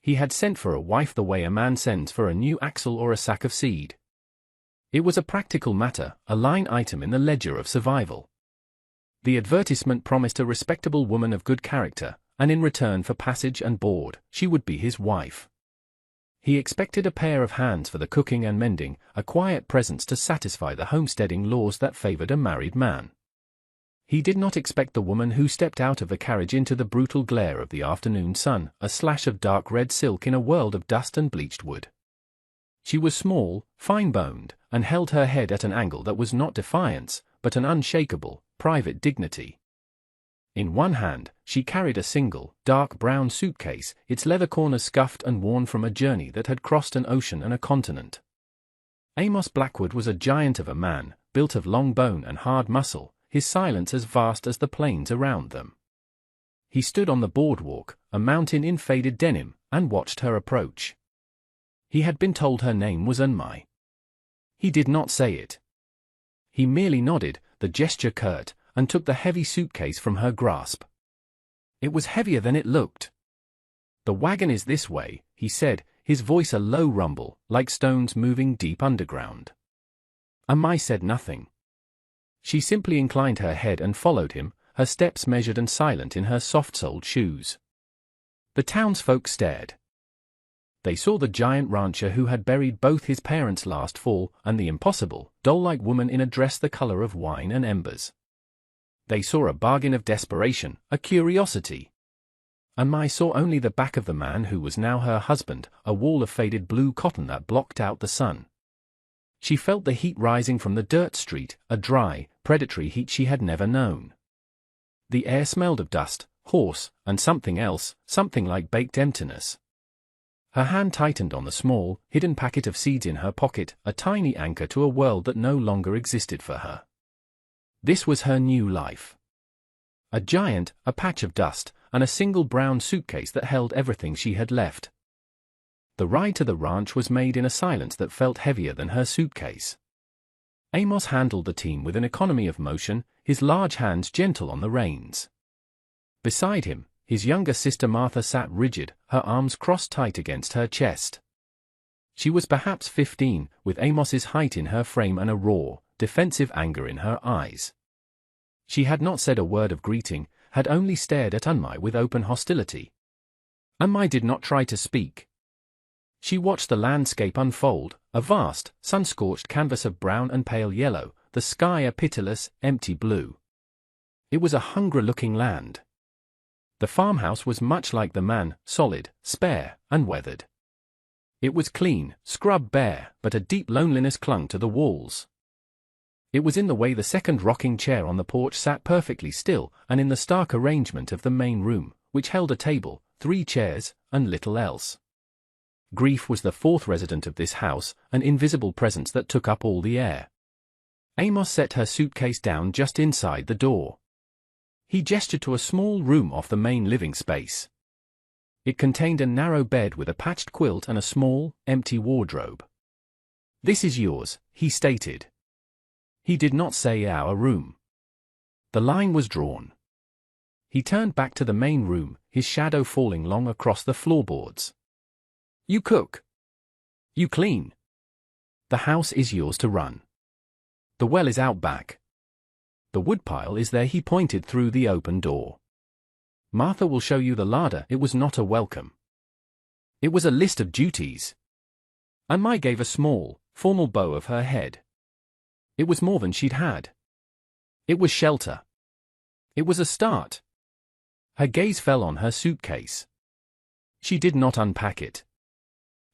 He had sent for a wife the way a man sends for a new axle or a sack of seed. It was a practical matter, a line item in the ledger of survival. The advertisement promised a respectable woman of good character, and in return for passage and board, she would be his wife. He expected a pair of hands for the cooking and mending, a quiet presence to satisfy the homesteading laws that favored a married man. He did not expect the woman who stepped out of the carriage into the brutal glare of the afternoon sun, a slash of dark red silk in a world of dust and bleached wood. She was small, fine-boned, and held her head at an angle that was not defiance, but an unshakable, private dignity. In one hand, she carried a single, dark brown suitcase, its leather corners scuffed and worn from a journey that had crossed an ocean and a continent. Amos Blackwood was a giant of a man, built of long bone and hard muscle, his silence as vast as the plains around them. He stood on the boardwalk, a mountain in faded denim, and watched her approach. He had been told her name was Unmai. He did not say it. He merely nodded, the gesture curt, and took the heavy suitcase from her grasp. It was heavier than it looked. "The wagon is this way," he said, his voice a low rumble, like stones moving deep underground. Unmai said nothing. She simply inclined her head and followed him, her steps measured and silent in her soft-soled shoes. The townsfolk stared. They saw the giant rancher who had buried both his parents last fall, and the impossible, doll-like woman in a dress the color of wine and embers. They saw a bargain of desperation, a curiosity. Unmai saw only the back of the man who was now her husband, a wall of faded blue cotton that blocked out the sun. She felt the heat rising from the dirt street, a dry, predatory heat she had never known. The air smelled of dust, horse, and something else, something like baked emptiness. Her hand tightened on the small, hidden packet of seeds in her pocket, a tiny anchor to a world that no longer existed for her. This was her new life. A giant, a patch of dust, and a single brown suitcase that held everything she had left. The ride to the ranch was made in a silence that felt heavier than her suitcase. Amos handled the team with an economy of motion, his large hands gentle on the reins. Beside him, his younger sister Martha sat rigid, her arms crossed tight against her chest. She was perhaps 15, with Amos's height in her frame and a raw, defensive anger in her eyes. She had not said a word of greeting, had only stared at Unmai with open hostility. Unmai did not try to speak. She watched the landscape unfold, a vast, sun-scorched canvas of brown and pale yellow, the sky a pitiless, empty blue. It was a hungry-looking land. The farmhouse was much like the man, solid, spare, and weathered. It was clean, scrubbed bare, but a deep loneliness clung to the walls. It was in the way the second rocking chair on the porch sat perfectly still, and in the stark arrangement of the main room, which held a table, 3 chairs, and little else. Grief was the fourth resident of this house, an invisible presence that took up all the air. Amos set her suitcase down just inside the door. He gestured to a small room off the main living space. It contained a narrow bed with a patched quilt and a small, empty wardrobe. "This is yours," he stated. He did not say our room. The line was drawn. He turned back to the main room, his shadow falling long across the floorboards. "You cook. You clean. The house is yours to run. The well is out back. The woodpile is there." He pointed through the open door. "Martha will show you the larder." It was not a welcome. It was a list of duties. Unmai gave a small, formal bow of her head. It was more than she'd had. It was shelter. It was a start. Her gaze fell on her suitcase. She did not unpack it.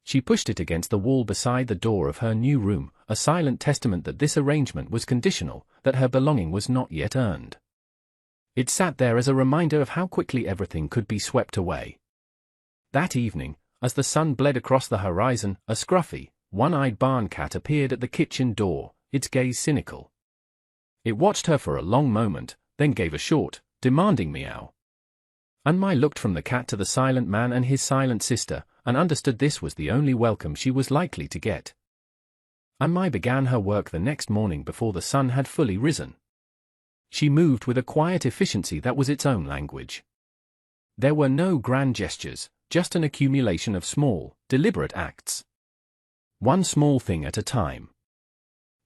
She pushed it against the wall beside the door of her new room, a silent testament that this arrangement was conditional, that her belonging was not yet earned. It sat there as a reminder of how quickly everything could be swept away. That evening, as the sun bled across the horizon, a scruffy, one-eyed barn cat appeared at the kitchen door, its gaze cynical. It watched her for a long moment, then gave a short, demanding meow. Unmai looked from the cat to the silent man and his silent sister, and understood this was the only welcome she was likely to get. Unmai began her work the next morning before the sun had fully risen. She moved with a quiet efficiency that was its own language. There were no grand gestures, just an accumulation of small, deliberate acts. One small thing at a time.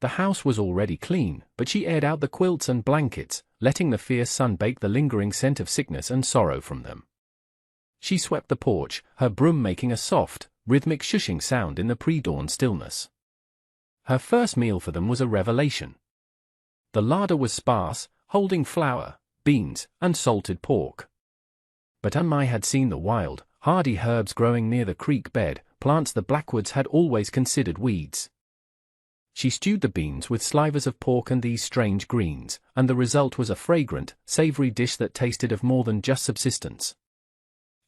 The house was already clean, but she aired out the quilts and blankets, letting the fierce sun bake the lingering scent of sickness and sorrow from them. She swept the porch, her broom making a soft, rhythmic shushing sound in the pre-dawn stillness. Her first meal for them was a revelation. The larder was sparse, holding flour, beans, and salted pork. But Mai had seen the wild, hardy herbs growing near the creek bed, plants the Blackwoods had always considered weeds. She stewed the beans with slivers of pork and these strange greens, and the result was a fragrant, savory dish that tasted of more than just subsistence.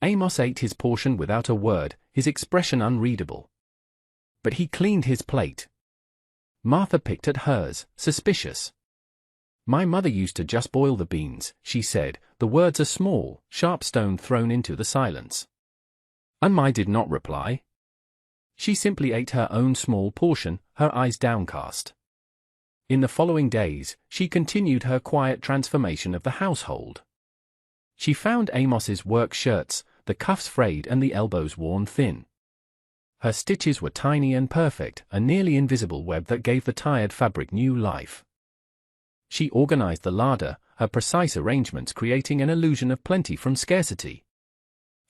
Amos ate his portion without a word, his expression unreadable. But he cleaned his plate. Martha picked at hers, suspicious. "My mother used to just boil the beans," she said, the words a small, sharp stone thrown into the silence. And Mai did not reply. She simply ate her own small portion, her eyes downcast. In the following days, she continued her quiet transformation of the household. She found Amos's work shirts, the cuffs frayed and the elbows worn thin. Her stitches were tiny and perfect, a nearly invisible web that gave the tired fabric new life. She organized the larder, her precise arrangements creating an illusion of plenty from scarcity.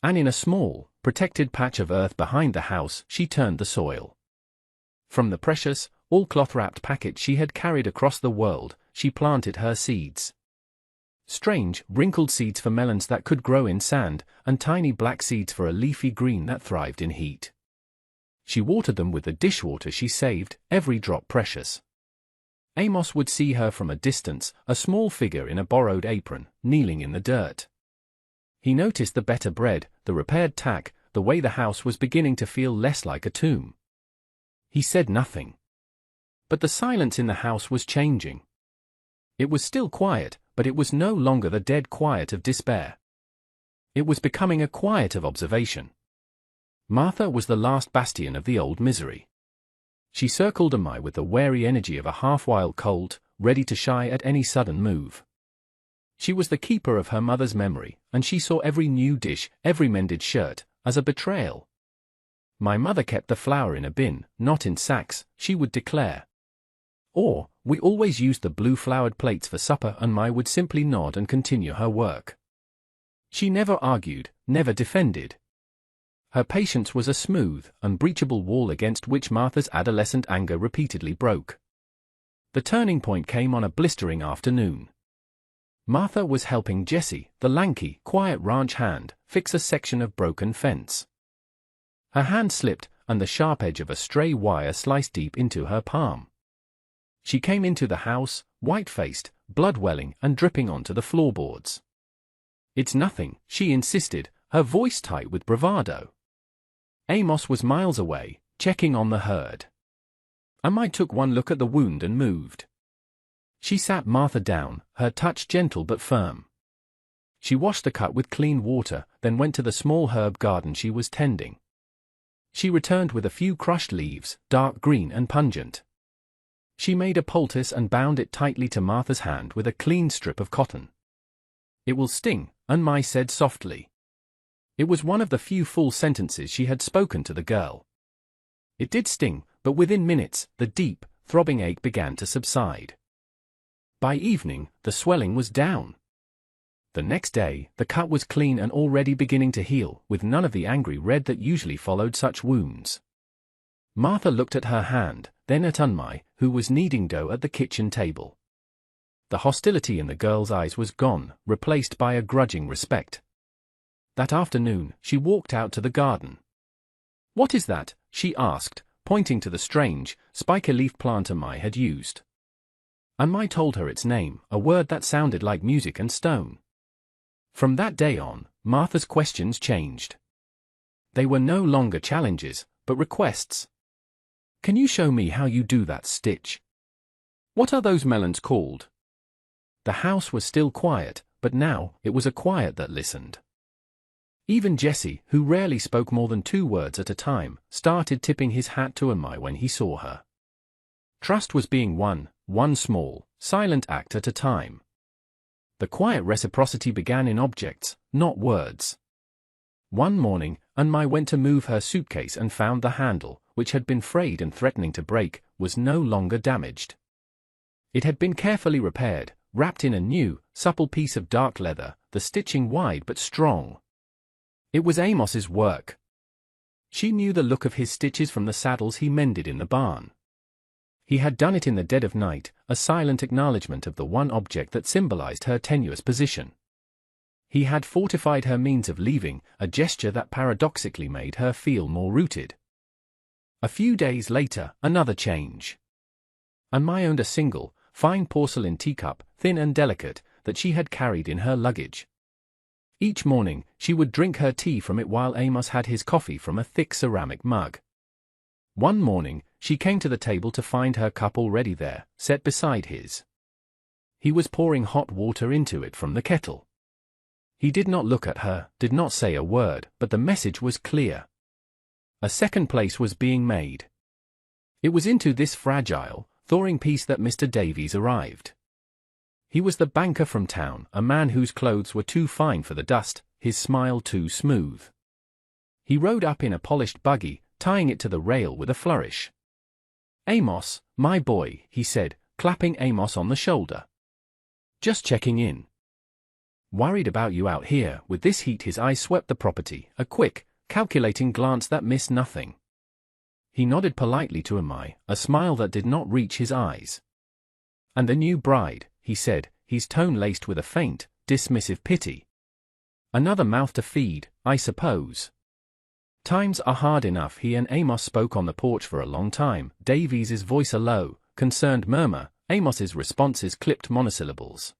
And in a small, protected patch of earth behind the house, she turned the soil. From the precious, all cloth-wrapped packet she had carried across the world, she planted her seeds. Strange, wrinkled seeds for melons that could grow in sand, and tiny black seeds for a leafy green that thrived in heat. She watered them with the dishwater she saved, every drop precious. Amos would see her from a distance, a small figure in a borrowed apron, kneeling in the dirt. He noticed the better bread, the repaired tack, the way the house was beginning to feel less like a tomb. He said nothing. But the silence in the house was changing. It was still quiet, but it was no longer the dead quiet of despair. It was becoming a quiet of observation. Martha was the last bastion of the old misery. She circled Mai with the wary energy of a half-wild colt, ready to shy at any sudden move. She was the keeper of her mother's memory, and she saw every new dish, every mended shirt, as a betrayal. "My mother kept the flour in a bin, not in sacks," she would declare. Or, "We always used the blue-flowered plates for supper," and Mai would simply nod and continue her work. She never argued, never defended. Her patience was a smooth, unbreachable wall against which Martha's adolescent anger repeatedly broke. The turning point came on a blistering afternoon. Martha was helping Jessie, the lanky, quiet ranch hand, fix a section of broken fence. Her hand slipped, and the sharp edge of a stray wire sliced deep into her palm. She came into the house, white-faced, blood-welling and dripping onto the floorboards. "It's nothing," she insisted, her voice tight with bravado. Amos was miles away, checking on the herd. Mai took one look at the wound and moved. She sat Martha down, her touch gentle but firm. She washed the cut with clean water, then went to the small herb garden she was tending. She returned with a few crushed leaves, dark green and pungent. She made a poultice and bound it tightly to Martha's hand with a clean strip of cotton. "It will sting," Mai said softly. It was one of the few full sentences she had spoken to the girl. It did sting, but within minutes, the deep, throbbing ache began to subside. By evening, the swelling was down. The next day, the cut was clean and already beginning to heal, with none of the angry red that usually followed such wounds. Martha looked at her hand, then at Mai, who was kneading dough at the kitchen table. The hostility in the girl's eyes was gone, replaced by a grudging respect. That afternoon, she walked out to the garden. "What is that?" she asked, pointing to the strange, spiker-leaf plant Mai had used. Mai told her its name, a word that sounded like music and stone. From that day on, Martha's questions changed. They were no longer challenges, but requests. "Can you show me how you do that stitch? What are those melons called?" The house was still quiet, but now, it was a quiet that listened. Even Jessie, who rarely spoke more than 2 words at a time, started tipping his hat to Mai when he saw her. Trust was being won, one small, silent act at a time. The quiet reciprocity began in objects, not words. One morning, Anmai went to move her suitcase and found the handle, which had been frayed and threatening to break, was no longer damaged. It had been carefully repaired, wrapped in a new, supple piece of dark leather, the stitching wide but strong. It was Amos's work. She knew the look of his stitches from the saddles he mended in the barn. He had done it in the dead of night, a silent acknowledgement of the one object that symbolized her tenuous position. He had fortified her means of leaving, a gesture that paradoxically made her feel more rooted. A few days later, another change. Anmai owned a single, fine porcelain teacup, thin and delicate, that she had carried in her luggage. Each morning, she would drink her tea from it while Amos had his coffee from a thick ceramic mug. One morning, she came to the table to find her cup already there, set beside his. He was pouring hot water into it from the kettle. He did not look at her, did not say a word, but the message was clear. A second place was being made. It was into this fragile, thawing piece that Mr. Davies arrived. He was the banker from town, a man whose clothes were too fine for the dust, his smile too smooth. He rode up in a polished buggy, tying it to the rail with a flourish. "Amos, my boy," he said, clapping Amos on the shoulder. "Just checking in. Worried about you out here." With this heat his eyes swept the property, a quick, calculating glance that missed nothing. He nodded politely to Anmai, a smile that did not reach his eyes. "And the new bride," he said, his tone laced with a faint, dismissive pity. "Another mouth to feed, I suppose." Times are hard enough. He and Amos spoke on the porch for a long time, Davies's voice a low, concerned murmur, Amos's responses clipped monosyllables.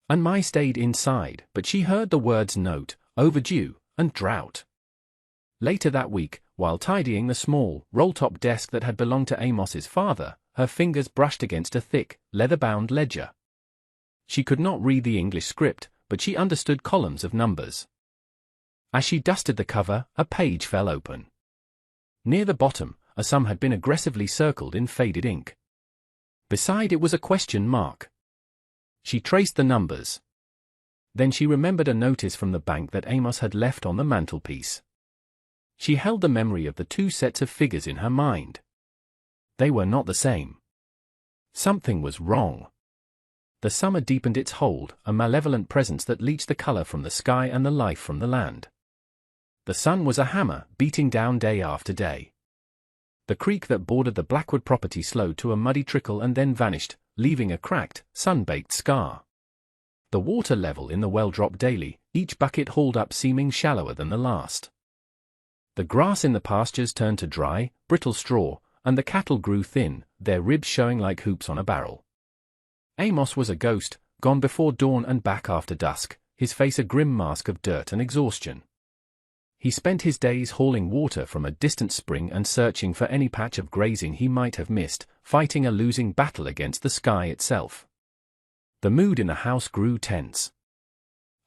Anmai stayed inside, but she heard the words note, overdue, and drought. Later that week, while tidying the small, roll-top desk that had belonged to Amos's father, her fingers brushed against a thick, leather-bound ledger. She could not read the English script, but she understood columns of numbers. As she dusted the cover, a page fell open. Near the bottom, a sum had been aggressively circled in faded ink. Beside it was a question mark. She traced the numbers. Then she remembered a notice from the bank that Amos had left on the mantelpiece. She held the memory of the two sets of figures in her mind. They were not the same. Something was wrong. The summer deepened its hold, a malevolent presence that leached the color from the sky and the life from the land. The sun was a hammer, beating down day after day. The creek that bordered the Blackwood property slowed to a muddy trickle and then vanished, leaving a cracked, sun-baked scar. The water level in the well dropped daily, each bucket hauled up seeming shallower than the last. The grass in the pastures turned to dry, brittle straw, and the cattle grew thin, their ribs showing like hoops on a barrel. Amos was a ghost, gone before dawn and back after dusk, his face a grim mask of dirt and exhaustion. He spent his days hauling water from a distant spring and searching for any patch of grazing he might have missed, fighting a losing battle against the sky itself. The mood in the house grew tense.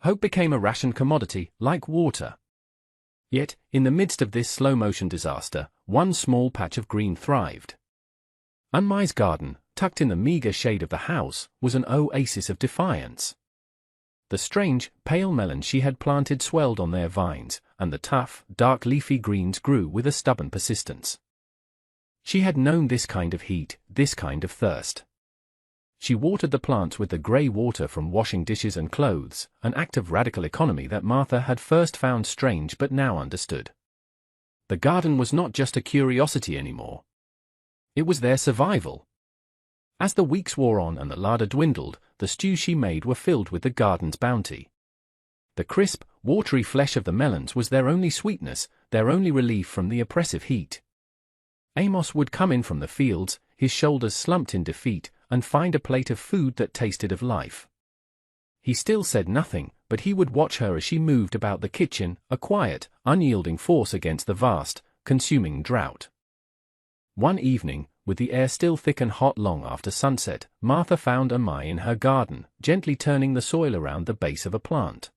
Hope became a rationed commodity, like water. Yet, in the midst of this slow-motion disaster, one small patch of green thrived. Anmai's garden, tucked in the meager shade of the house, was an oasis of defiance. The strange, pale melons she had planted swelled on their vines, and the tough, dark leafy greens grew with a stubborn persistence. She had known this kind of heat, this kind of thirst. She watered the plants with the grey water from washing dishes and clothes, an act of radical economy that Martha had first found strange but now understood. The garden was not just a curiosity anymore. It was their survival. As the weeks wore on and the larder dwindled, the stews she made were filled with the garden's bounty. The crisp, watery flesh of the melons was their only sweetness, their only relief from the oppressive heat. Amos would come in from the fields, his shoulders slumped in defeat, and find a plate of food that tasted of life. He still said nothing, but he would watch her as she moved about the kitchen, a quiet, unyielding force against the vast, consuming drought. One evening, with the air still thick and hot long after sunset, Martha found Anmai in her garden, gently turning the soil around the base of a plant.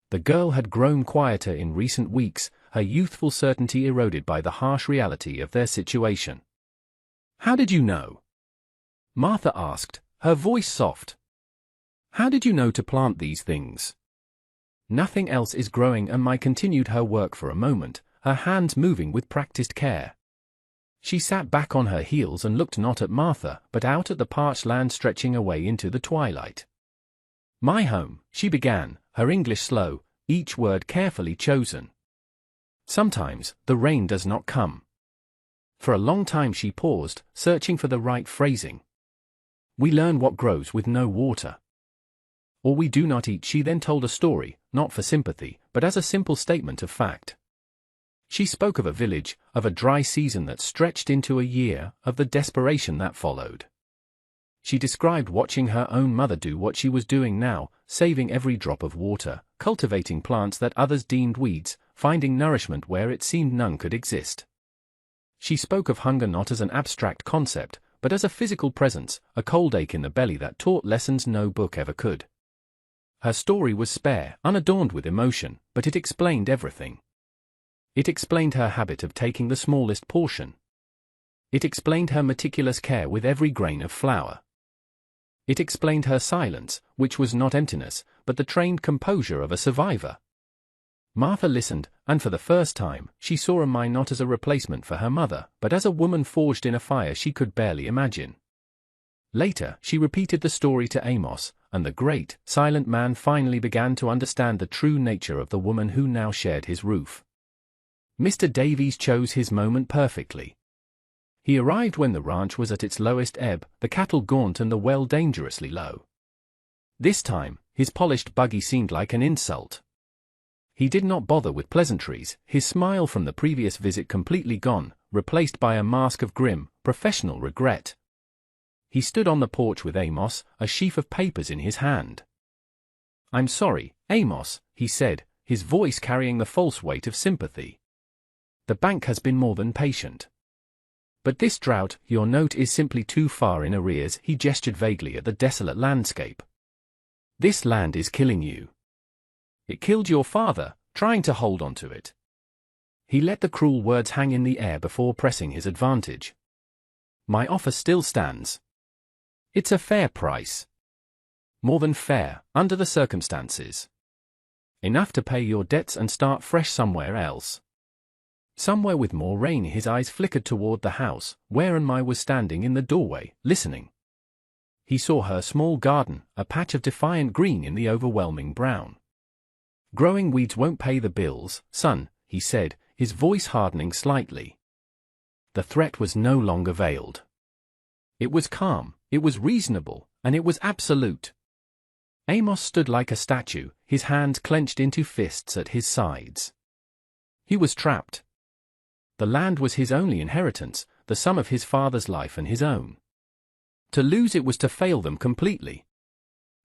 The girl had grown quieter in recent weeks, her youthful certainty eroded by the harsh reality of their situation. "How did you know?" Martha asked, her voice soft. "How did you know to plant these things?" Nothing else is growing, and continued her work for a moment, her hands moving with practiced care. She sat back on her heels and looked not at Martha, but out at the parched land stretching away into the twilight. "My home," she began, her English slow, each word carefully chosen. "Sometimes, the rain does not come." For a long time she paused, searching for the right phrasing. "We learn what grows with no water. Or we do not eat." She then told a story, not for sympathy, but as a simple statement of fact. She spoke of a village, of a dry season that stretched into a year, of the desperation that followed. She described watching her own mother do what she was doing now, saving every drop of water, cultivating plants that others deemed weeds, finding nourishment where it seemed none could exist. She spoke of hunger not as an abstract concept, but as a physical presence, a cold ache in the belly that taught lessons no book ever could. Her story was spare, unadorned with emotion, but it explained everything. It explained her habit of taking the smallest portion. It explained her meticulous care with every grain of flour. It explained her silence, which was not emptiness, but the trained composure of a survivor. Martha listened, and for the first time, she saw Amai not as a replacement for her mother, but as a woman forged in a fire she could barely imagine. Later, she repeated the story to Amos, and the great, silent man finally began to understand the true nature of the woman who now shared his roof. Mr. Davies chose his moment perfectly. He arrived when the ranch was at its lowest ebb, the cattle gaunt and the well dangerously low. This time, his polished buggy seemed like an insult. He did not bother with pleasantries, his smile from the previous visit completely gone, replaced by a mask of grim, professional regret. He stood on the porch with Amos, a sheaf of papers in his hand. "I'm sorry, Amos," he said, his voice carrying the false weight of sympathy. "The bank has been more than patient. But this drought, your note is simply too far in arrears." He gestured vaguely at the desolate landscape. "This land is killing you. It killed your father, trying to hold on to it." He let the cruel words hang in the air before pressing his advantage. "My offer still stands. It's a fair price. More than fair, under the circumstances. Enough to pay your debts and start fresh somewhere else. Somewhere with more rain." His eyes flickered toward the house, where Amai was standing in the doorway, listening. He saw her small garden, a patch of defiant green in the overwhelming brown. "Growing weeds won't pay the bills, son," he said, his voice hardening slightly. The threat was no longer veiled. It was calm, it was reasonable, and it was absolute. Amos stood like a statue, his hands clenched into fists at his sides. He was trapped. The land was his only inheritance, the sum of his father's life and his own. To lose it was to fail them completely.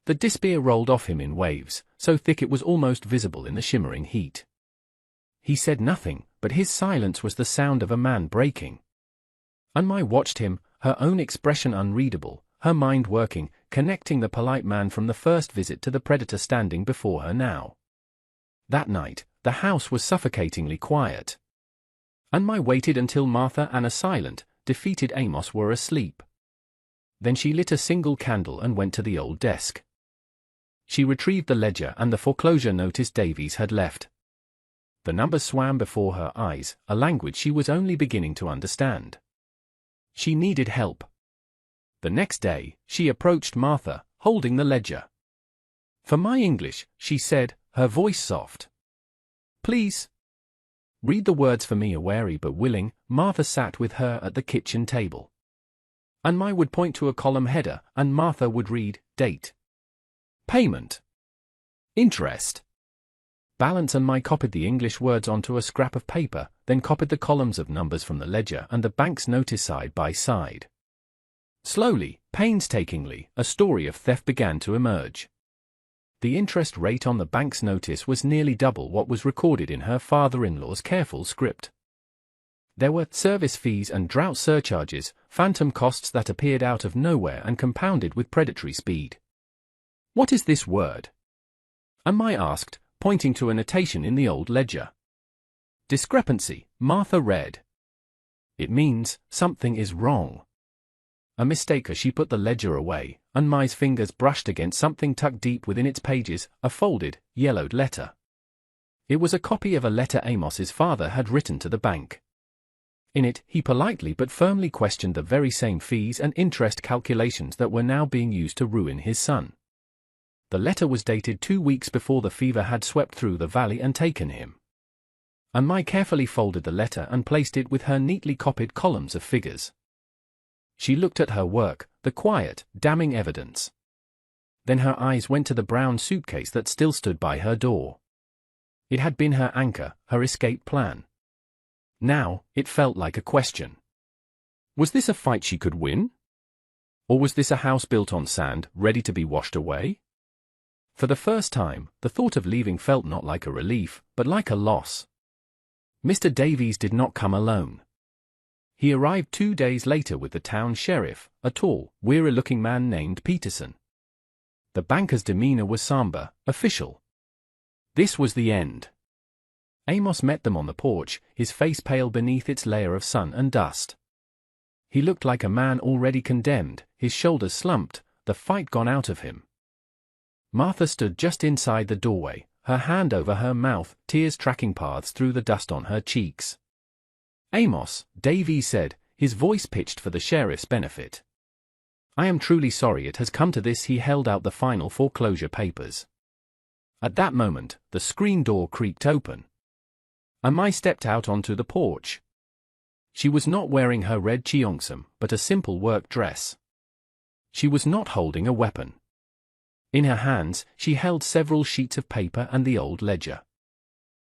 The despair rolled off him in waves, so thick it was almost visible in the shimmering heat. He said nothing, but his silence was the sound of a man breaking. Amai watched him, her own expression unreadable, her mind working, connecting the polite man from the first visit to the predator standing before her now. That night, the house was suffocatingly quiet. Amai waited until Martha and a silent, defeated Amos were asleep. Then she lit a single candle and went to the old desk. She retrieved the ledger and the foreclosure notice Davies had left. The numbers swam before her eyes, a language she was only beginning to understand. She needed help. The next day, she approached Martha, holding the ledger. "For my English," she said, her voice soft. "Please read the words for me." A wary but willing, Martha sat with her at the kitchen table. Amai would point to a column header, and Martha would read, date, payment, interest, balance. Amai copied the English words onto a scrap of paper, then copied the columns of numbers from the ledger and the bank's notice side by side. Slowly, painstakingly, a story of theft began to emerge. The interest rate on the bank's notice was nearly double what was recorded in her father-in-law's careful script. There were service fees and drought surcharges, phantom costs that appeared out of nowhere and compounded with predatory speed. "What is this word?" Amai asked, pointing to a notation in the old ledger. "Discrepancy," Martha read. "It means, something is wrong." A mistake. As she put the ledger away, Amai's fingers brushed against something tucked deep within its pages, a folded, yellowed letter. It was a copy of a letter Amos's father had written to the bank. In it, he politely but firmly questioned the very same fees and interest calculations that were now being used to ruin his son. The letter was dated 2 weeks before the fever had swept through the valley and taken him. Mai carefully folded the letter and placed it with her neatly copied columns of figures. She looked at her work, the quiet, damning evidence. Then her eyes went to the brown suitcase that still stood by her door. It had been her anchor, her escape plan. Now, it felt like a question. Was this a fight she could win? Or was this a house built on sand, ready to be washed away? For the first time, the thought of leaving felt not like a relief, but like a loss. Mr. Davies did not come alone. He arrived 2 days later with the town sheriff, a tall, weary-looking man named Peterson. The banker's demeanor was somber, official. This was the end. Amos met them on the porch, his face pale beneath its layer of sun and dust. He looked like a man already condemned, his shoulders slumped, the fight gone out of him. Martha stood just inside the doorway, her hand over her mouth, tears tracking paths through the dust on her cheeks. Amos, Davies said, his voice pitched for the sheriff's benefit. I am truly sorry it has come to this. He held out the final foreclosure papers. At that moment, the screen door creaked open. Mai stepped out onto the porch. She was not wearing her red cheongsam, but a simple work dress. She was not holding a weapon. In her hands, she held several sheets of paper and the old ledger.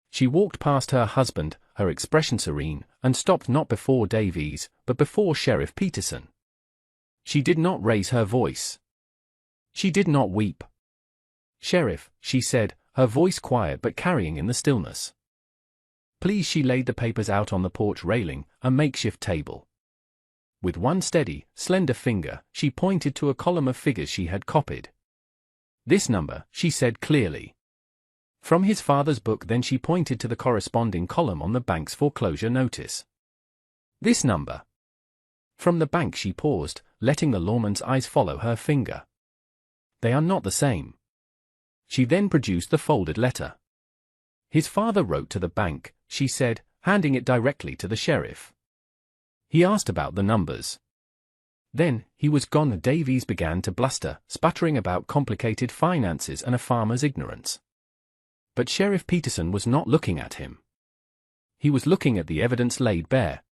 She walked past her husband, her expression serene, and stopped not before Davies, but before Sheriff Peterson. She did not raise her voice. She did not weep. Sheriff, she said, her voice quiet but carrying in the stillness. Please. She laid the papers out on the porch railing, a makeshift table. With one steady, slender finger, she pointed to a column of figures she had copied. This number, she said clearly. From his father's book. Then she pointed to the corresponding column on the bank's foreclosure notice. This number. From the bank. She paused, letting the lawman's eyes follow her finger. They are not the same. She then produced the folded letter. His father wrote to the bank, she said, handing it directly to the sheriff. He asked about the numbers. Then, he was gone. Davies began to bluster, sputtering about complicated finances and a farmer's ignorance. But Sheriff Peterson was not looking at him. He was looking at the evidence laid bare.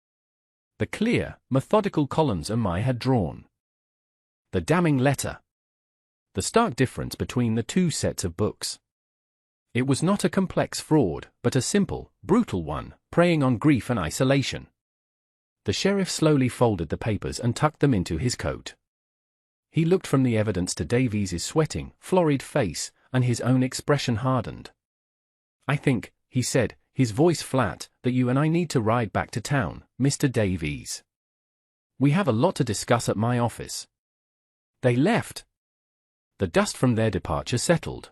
The clear, methodical columns Mai had drawn. The damning letter. The stark difference between the two sets of books. It was not a complex fraud, but a simple, brutal one, preying on grief and isolation. The sheriff slowly folded the papers and tucked them into his coat. He looked from the evidence to Davies's sweating, florid face, and his own expression hardened. I think, he said, his voice flat, that you and I need to ride back to town, Mr. Davies. We have a lot to discuss at my office. They left. The dust from their departure settled.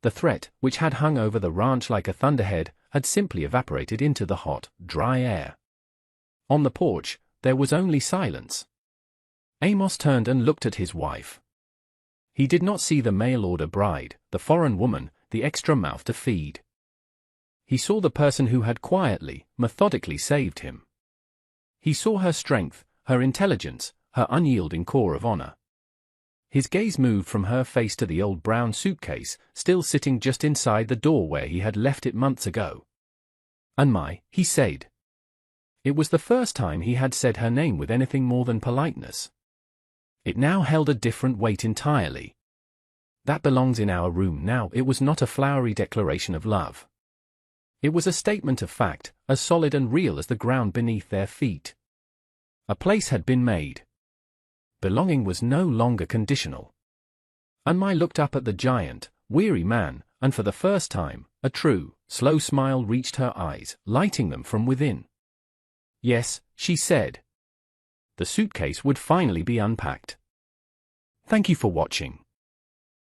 The threat, which had hung over the ranch like a thunderhead, had simply evaporated into the hot, dry air. On the porch, there was only silence. Amos turned and looked at his wife. He did not see the mail-order bride, the foreign woman, the extra mouth to feed. He saw the person who had quietly, methodically saved him. He saw her strength, her intelligence, her unyielding core of honor. His gaze moved from her face to the old brown suitcase, still sitting just inside the door where he had left it months ago. Mai, he said. It was the first time he had said her name with anything more than politeness. It now held a different weight entirely. That belongs in our room now. It was not a flowery declaration of love. It was a statement of fact, as solid and real as the ground beneath their feet. A place had been made. Belonging was no longer conditional. Mai looked up at the giant, weary man, and for the first time, a true, slow smile reached her eyes, lighting them from within. Yes, she said. The suitcase would finally be unpacked. Thank you for watching.